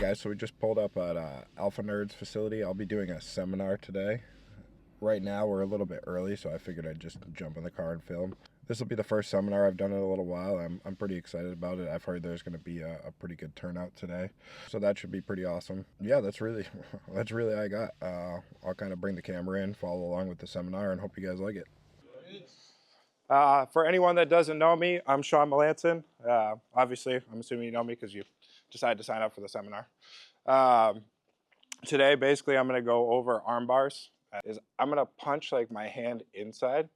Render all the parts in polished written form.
Guys, so we just pulled up at AlphaNerds Facility. I'll be doing a seminar today. Right now we're a little bit early, so I figured I'd just jump in the car and film. This will be the first seminar I've done in a little while. I'm pretty excited about it. I've heard there's going to be a pretty good turnout today, so that should be pretty awesome. Yeah, that's really all I got. I'll kind of bring the camera in, follow along with the seminar, and hope you guys like it. For anyone that doesn't know me, I'm Sean Melanson. Obviously, I'm assuming you know me because you decided to sign up for the seminar. Today, basically, I'm going to go over arm bars. I'm going to punch like my hand inside,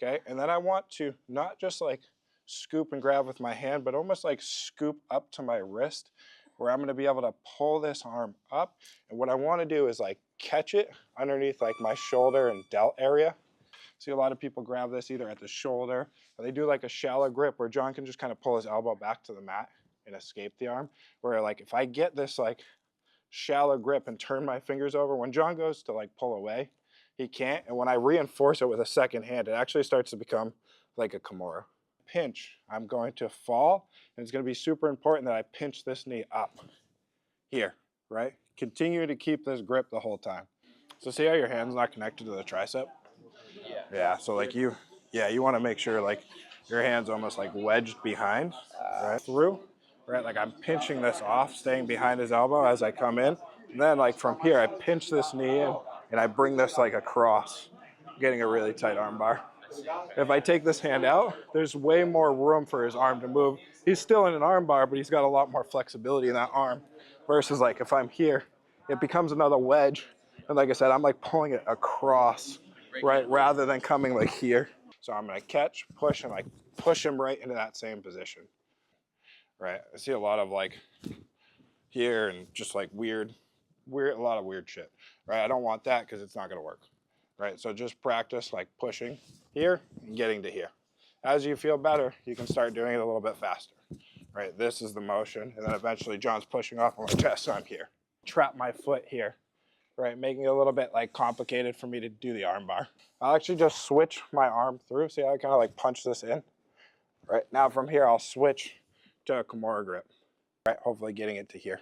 okay? And then I want to not just like scoop and grab with my hand, but almost like scoop up to my wrist, where I'm going to be able to pull this arm up. And what I want to do is like catch it underneath like my shoulder and delt area. See a lot of people grab this either at the shoulder, or they do like a shallow grip where John can just kind of pull his elbow back to the mat and escape the arm. Where like if I get this like shallow grip and turn my fingers over, when John goes to like pull away, he can't. And when I reinforce it with a second hand, it actually starts to become like a Kimura. Pinch, I'm going to fall, and it's going to be super important that I pinch this knee up here, right? Continue to keep this grip the whole time. So see how your hand's not connected to the tricep? Yeah, so like you want to make sure like your hand's almost like wedged behind, right through, right? Like I'm pinching this off, staying behind his elbow as I come in. And then like from here, I pinch this knee in and I bring this like across, getting a really tight arm bar. If I take this hand out, there's way more room for his arm to move. He's still in an arm bar, but he's got a lot more flexibility in that arm. Versus like if I'm here, it becomes another wedge. And like I said, I'm like pulling it across, right, rather than coming like here. So I'm gonna catch, push, and like push him right into that same position, right? I see a lot of like here and just like weird, a lot of weird shit, right? I don't want that because it's not gonna work, right? So just practice like pushing here and getting to here. As you feel better, you can start doing it a little bit faster, right? This is the motion, and then eventually John's pushing off on my chest, so I'm here. Trap my foot here, right, making it a little bit like complicated for me to do the arm bar. I'll actually just switch my arm through. See how I kind of like punch this in? Right, now from here I'll switch to a Kimura grip. Right, hopefully getting it to here.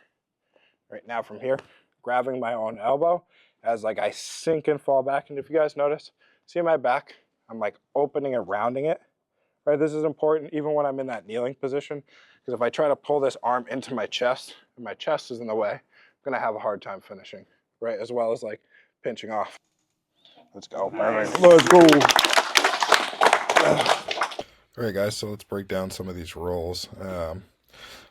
Right, now from here, grabbing my own elbow as like I sink and fall back. And if you guys notice, see my back? I'm like opening and rounding it. Right, this is important even when I'm in that kneeling position, because if I try to pull this arm into my chest and my chest is in the way, I'm gonna have a hard time finishing. Right, as well as like pinching off. Let's go. All right, let's go. All right, guys, so let's break down some of these rolls. A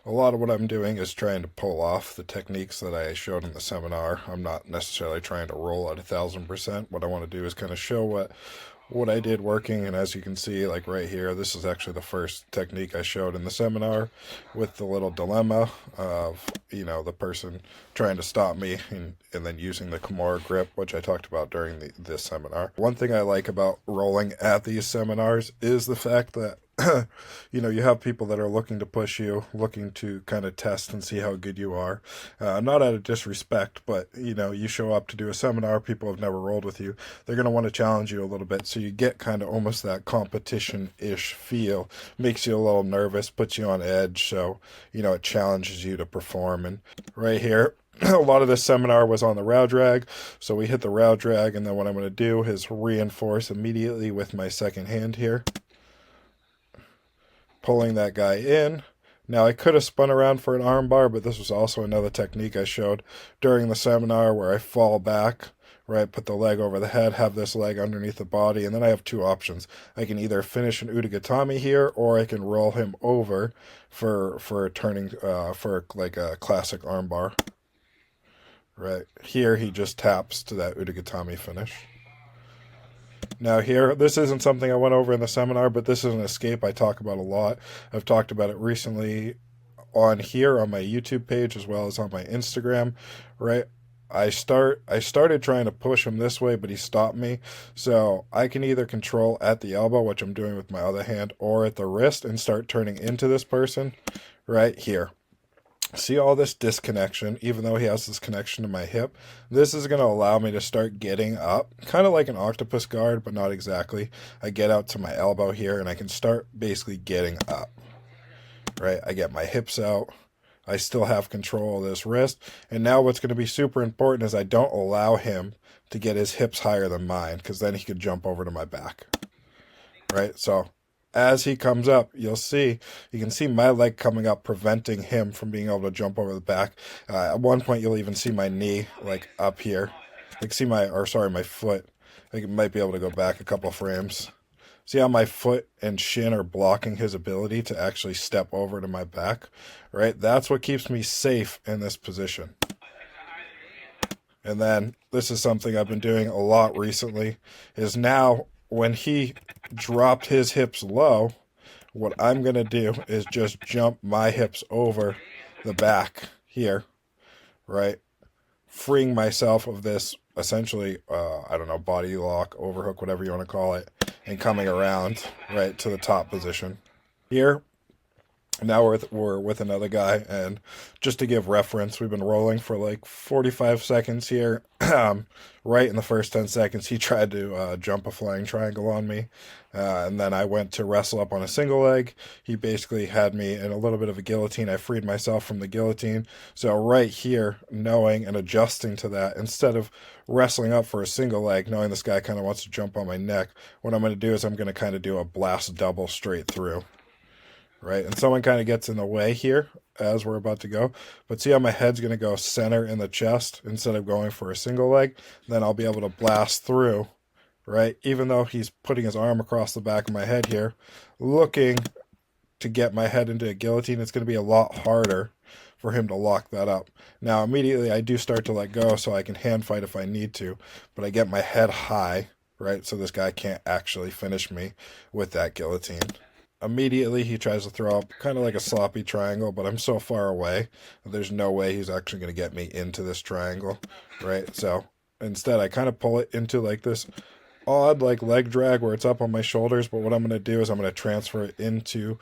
lot of what I'm doing is trying to pull off the techniques that I showed in the seminar. I'm not necessarily trying to roll at 1,000%. What I want to do is kind of show what I did working, and as you can see, like right here, this is actually the first technique I showed in the seminar, with the little dilemma of, you know, the person trying to stop me and then using the Kimura grip, which I talked about during this seminar. One thing I like about rolling at these seminars is the fact that you know, you have people that are looking to push you, looking to kind of test and see how good you are. Not out of disrespect, but, you know, you show up to do a seminar, people have never rolled with you. They're going to want to challenge you a little bit. So you get kind of almost that competition-ish feel. Makes you a little nervous, puts you on edge. So, you know, it challenges you to perform. And right here, a lot of this seminar was on the row drag. So we hit the row drag, and then what I'm going to do is reinforce immediately with my second hand here, pulling that guy in. Now I could have spun around for an arm bar, but this was also another technique I showed during the seminar where I fall back, right, put the leg over the head, have this leg underneath the body, and then I have two options. I can either finish an Udagatami here, or I can roll him over for turning for like a classic arm bar. Right here, he just taps to that Udagatami finish. Now here, this isn't something I went over in the seminar, but this is an escape I talk about a lot. I've talked about it recently on here on my YouTube page as well as on my Instagram, right? I started trying to push him this way, but he stopped me. So I can either control at the elbow, which I'm doing with my other hand, or at the wrist and start turning into this person right here. See all this disconnection, even though he has this connection to my hip. This is going to allow me to start getting up, kind of like an octopus guard, but not exactly. I get out to my elbow here, and I can start basically getting up, right? I get my hips out, I still have control of this wrist. And now what's going to be super important is I don't allow him to get his hips higher than mine, because then he could jump over to my back. Right? So as he comes up, you can see my leg coming up, preventing him from being able to jump over the back. At one point, you'll even see my knee like up here. Like my foot. I think it might be able to go back a couple frames. See how my foot and shin are blocking his ability to actually step over to my back, right? That's what keeps me safe in this position. And then this is something I've been doing a lot recently, is now when he dropped his hips low, what I'm going to do is just jump my hips over the back here, right? Freeing myself of this essentially, body lock, overhook, whatever you want to call it, and coming around right to the top position. Here, now we're with another guy, and just to give reference, we've been rolling for like 45 seconds here. Right in the first 10 seconds, he tried to jump a flying triangle on me, and then I went to wrestle up on a single leg. He basically had me in a little bit of a guillotine. I freed myself from the guillotine. So right here, knowing and adjusting to that, instead of wrestling up for a single leg, knowing this guy kind of wants to jump on my neck, what I'm going to do is I'm going to kind of do a blast double straight through. Right, and someone kind of gets in the way here as we're about to go. But see how my head's going to go center in the chest instead of going for a single leg? Then I'll be able to blast through, right? Even though he's putting his arm across the back of my head here, looking to get my head into a guillotine, it's going to be a lot harder for him to lock that up. Now, immediately I do start to let go so I can hand fight if I need to, but I get my head high, right? So this guy can't actually finish me with that guillotine. Immediately, he tries to throw up kind of like a sloppy triangle, but I'm so far away, there's no way he's actually going to get me into this triangle, right? So instead, I kind of pull it into like this odd like leg drag where it's up on my shoulders, but what I'm going to do is I'm going to transfer it into,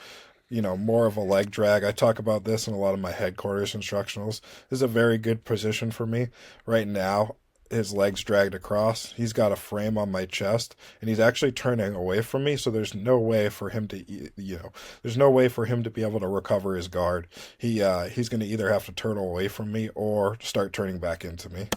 more of a leg drag. I talk about this in a lot of my headquarters instructionals. This is a very good position for me right now. His legs dragged across. He's got a frame on my chest, and he's actually turning away from me. So there's no way for him to, there's no way for him to be able to recover his guard. He's going to either have to turn away from me or start turning back into me.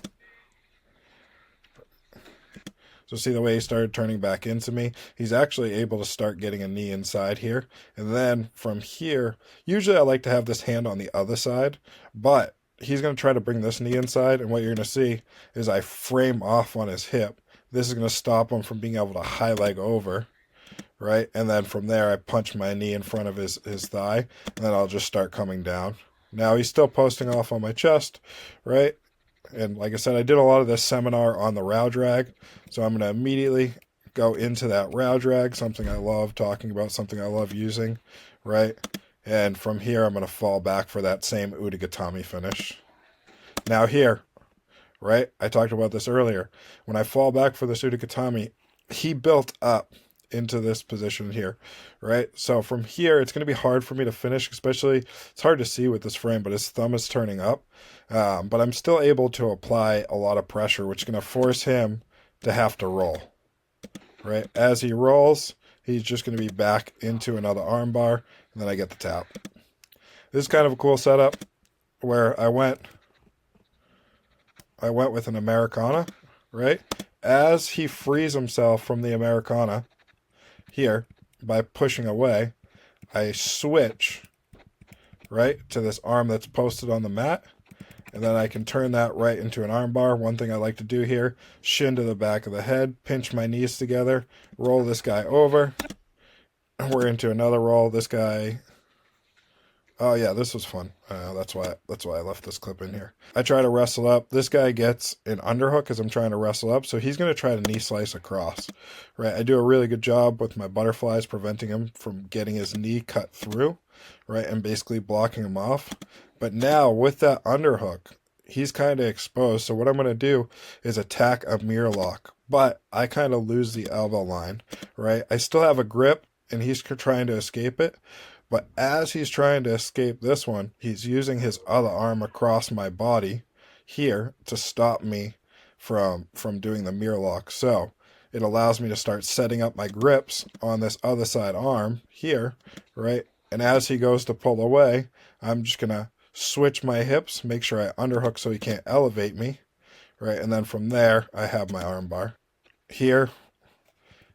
So see the way he started turning back into me? He's actually able to start getting a knee inside here. And then from here, usually I like to have this hand on the other side, but he's going to try to bring this knee inside, and what you're going to see is I frame off on his hip. This is going to stop him from being able to high leg over, right? And then from there, I punch my knee in front of his thigh, and then I'll just start coming down. Now, he's still posting off on my chest, right? And like I said, I did a lot of this seminar on the row drag, so I'm going to immediately go into that row drag, something I love talking about, something I love using, right? And from here, I'm going to fall back for that same Udagatami finish. Now here, right, I talked about this earlier. When I fall back for this Udagatami, he built up into this position here, right? So from here, it's going to be hard for me to finish, especially, it's hard to see with this frame, but his thumb is turning up. But I'm still able to apply a lot of pressure, which is going to force him to have to roll, right? As he rolls, he's just going to be back into another armbar, and then I get the tap. This is kind of a cool setup where I went with an Americana, right? As he frees himself from the Americana here by pushing away, I switch, right, to this arm that's posted on the mat, and then I can turn that right into an armbar. One thing I like to do here, shin to the back of the head, pinch my knees together, roll this guy over. We're into another roll. This guy, oh yeah, this was fun. That's why I left this clip in here. I try to wrestle up. This guy gets an underhook as I'm trying to wrestle up, so he's going to try to knee slice across. Right, I do a really good job with my butterflies, preventing him from getting his knee cut through, right, and basically blocking him off. But now with that underhook, he's kind of exposed. So what I'm going to do is attack a mirror lock, but I kind of lose the elbow line, right? I still have a grip, and he's trying to escape it. But as he's trying to escape this one, he's using his other arm across my body here to stop me from doing the mirror lock. So it allows me to start setting up my grips on this other side arm here, right? And as he goes to pull away, I'm just going to switch my hips, make sure I underhook so he can't elevate me, right? And then from there, I have my arm bar. Here,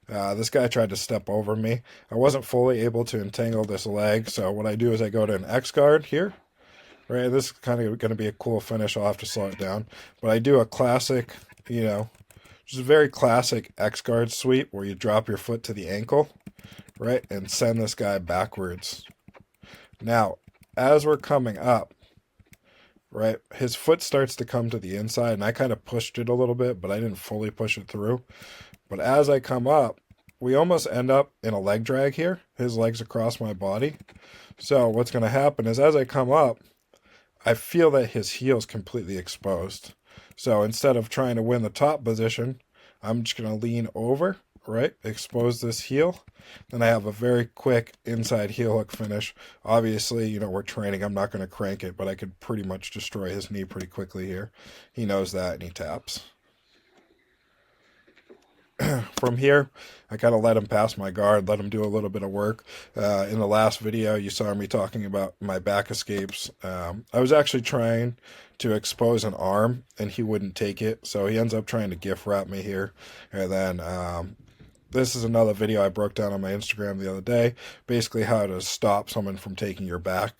this guy tried to step over me. I wasn't fully able to entangle this leg, so what I do is I go to an X guard here, right? This is kind of going to be a cool finish. I'll have to slow it down. But I do a classic, just a very classic X guard sweep where you drop your foot to the ankle, right? And send this guy backwards. Now, as we're coming up, right, his foot starts to come to the inside, and I kind of pushed it a little bit, but I didn't fully push it through. But as I come up, we almost end up in a leg drag here. His legs across my body. So what's going to happen is as I come up, I feel that his heel is completely exposed. So instead of trying to win the top position, I'm just going to lean over, right, expose this heel. Then I have a very quick inside heel hook finish. Obviously, we're training. I'm not going to crank it, but I could pretty much destroy his knee pretty quickly here. He knows that, and he taps. From here, I kind of let him pass my guard, let him do a little bit of work. In the last video, you saw me talking about my back escapes. I was actually trying to expose an arm, and he wouldn't take it, so he ends up trying to gift wrap me here. And then this is another video I broke down on my Instagram the other day, basically how to stop someone from taking your back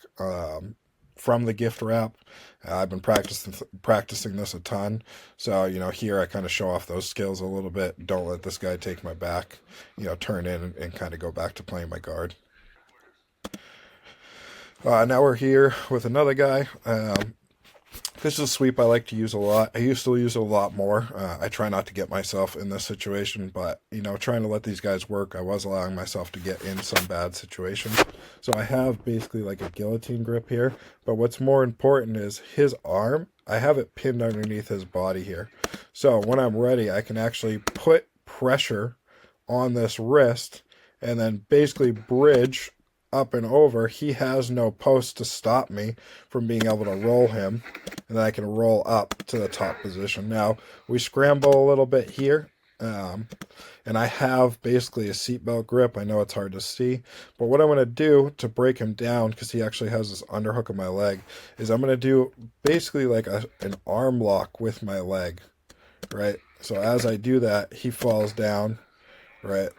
from the gift wrap. I've been practicing this a ton. So, here I kind of show off those skills a little bit. Don't let this guy take my back, turn in and kind of go back to playing my guard. Now we're here with another guy. This is a sweep I like to use a lot. I used to use it a lot more. I try not to get myself in this situation, but, trying to let these guys work, I was allowing myself to get in some bad situations. So I have basically like a guillotine grip here, but what's more important is his arm, I have it pinned underneath his body here. So when I'm ready, I can actually put pressure on this wrist and then basically bridge up and over. He has no post to stop me from being able to roll him, and then I can roll up to the top position. Now, we scramble a little bit here, and I have basically a seatbelt grip. I know it's hard to see, but what I'm going to do to break him down, because he actually has this underhook of my leg, is I'm going to do basically like an arm lock with my leg, right? So as I do that, he falls down, right?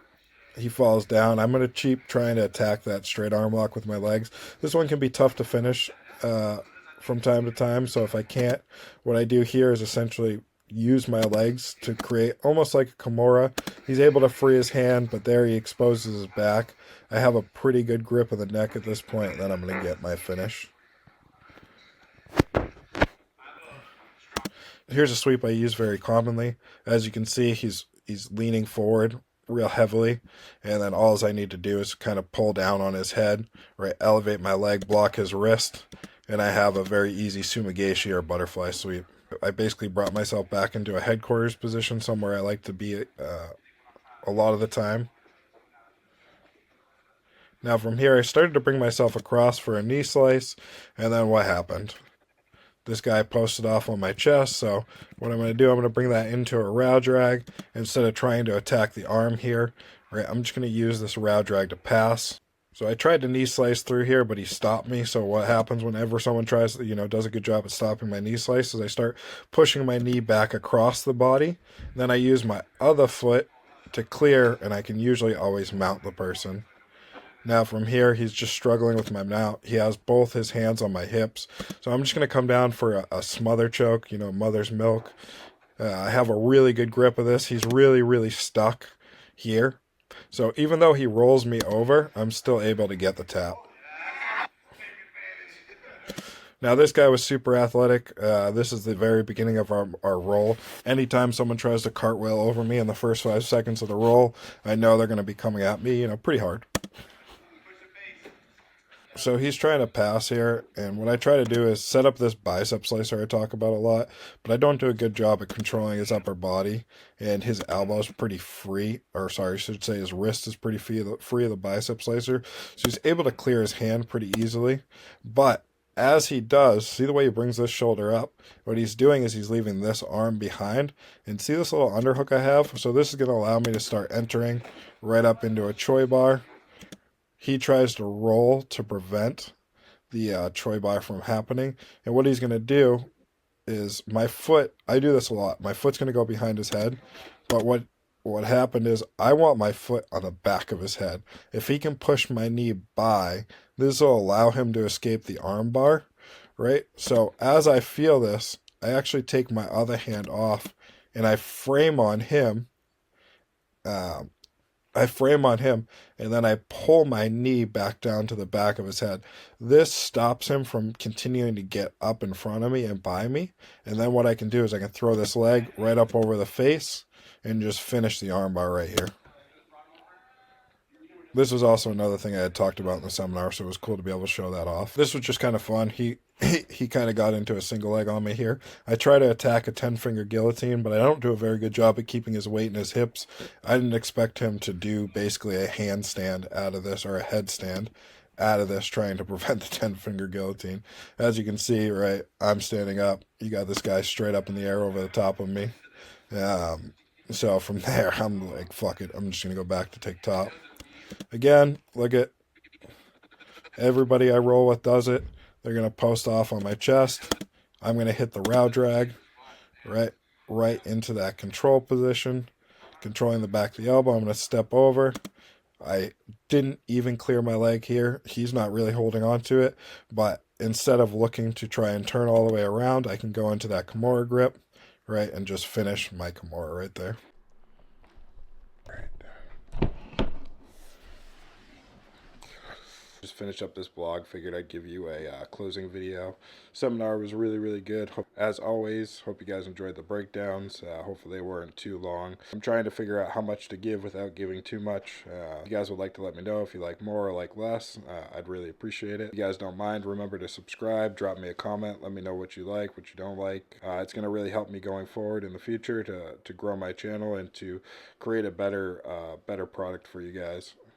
He falls down. I'm going to keep trying to attack that straight arm lock with my legs. This one can be tough to finish from time to time. So if I can't, what I do here is essentially use my legs to create almost like a Kimura. He's able to free his hand, but there he exposes his back. I have a pretty good grip of the neck at this point, and then I'm going to get my finish. Here's a sweep I use very commonly. As you can see, he's leaning forward real heavily, and then all I need to do is kind of pull down on his head, right, elevate my leg, block his wrist, and I have a very easy sumigashi or butterfly sweep. I basically brought myself back into a headquarters position, somewhere I like to be a lot of the time. Now from here, I started to bring myself across for a knee slice, and then what happened? This guy posted off on my chest, so what I'm going to do, I'm going to bring that into a row drag. Instead of trying to attack the arm here, right, I'm just going to use this row drag to pass. So I tried to knee slice through here, but he stopped me. So what happens whenever someone tries, does a good job at stopping my knee slice is I start pushing my knee back across the body. Then I use my other foot to clear, and I can usually always mount the person. Now from here, he's just struggling with my mount. He has both his hands on my hips. So I'm just going to come down for a smother choke, mother's milk. I have a really good grip of this. He's really, really stuck here. So even though he rolls me over, I'm still able to get the tap. Now this guy was super athletic. This is the very beginning of our roll. Anytime someone tries to cartwheel over me in the first 5 seconds of the roll, I know they're going to be coming at me, pretty hard. So he's trying to pass here, and what I try to do is set up this bicep slicer I talk about a lot, but I don't do a good job at controlling his upper body, and his elbow's pretty free, or sorry, I should say his wrist is pretty free of the bicep slicer, so he's able to clear his hand pretty easily. But as he does, see the way he brings this shoulder up? What he's doing is he's leaving this arm behind, and see this little underhook I have? So this is going to allow me to start entering right up into a choi bar. He tries to roll to prevent the Troy bar from happening. And what he's going to do is my foot, I do this a lot. My foot's going to go behind his head. But what happened is I want my foot on the back of his head. If he can push my knee by, this will allow him to escape the arm bar, right? So as I feel this, I actually take my other hand off and I frame on him. And then I pull my knee back down to the back of his head. This stops him from continuing to get up in front of me and by me. And then what I can do is I can throw this leg right up over the face and just finish the armbar right here. This was also another thing I had talked about in the seminar, so it was cool to be able to show that off. This was just kind of fun. He kind of got into a single leg on me here. I try to attack a 10-finger guillotine, but I don't do a very good job at keeping his weight in his hips. I didn't expect him to do basically a handstand out of this, or a headstand out of this, trying to prevent the 10-finger guillotine. As you can see, right, I'm standing up. You got this guy straight up in the air over the top of me. So from there, I'm like, fuck it. I'm just going to go back to take top. Again, look at everybody I roll with does it. They're going to post off on my chest. I'm going to hit the row drag right into that control position, controlling the back of the elbow. I'm going to step over. I didn't even clear my leg here. He's not really holding on to it, but instead of looking to try and turn all the way around, I can go into that Kimura grip, right, and just finish my Kimura right there. Just finished up this vlog, figured I'd give you a closing video. Seminar was really good. As always, hope you guys enjoyed the breakdowns. Hopefully they weren't too long. I'm trying to figure out how much to give without giving too much. If you guys would like to let me know if you like more or like less, I'd really appreciate it. If you guys don't mind, remember to subscribe, drop me a comment, let me know what you like, what you don't like. It's going to really help me going forward in the future to grow my channel and to create a better product for you guys.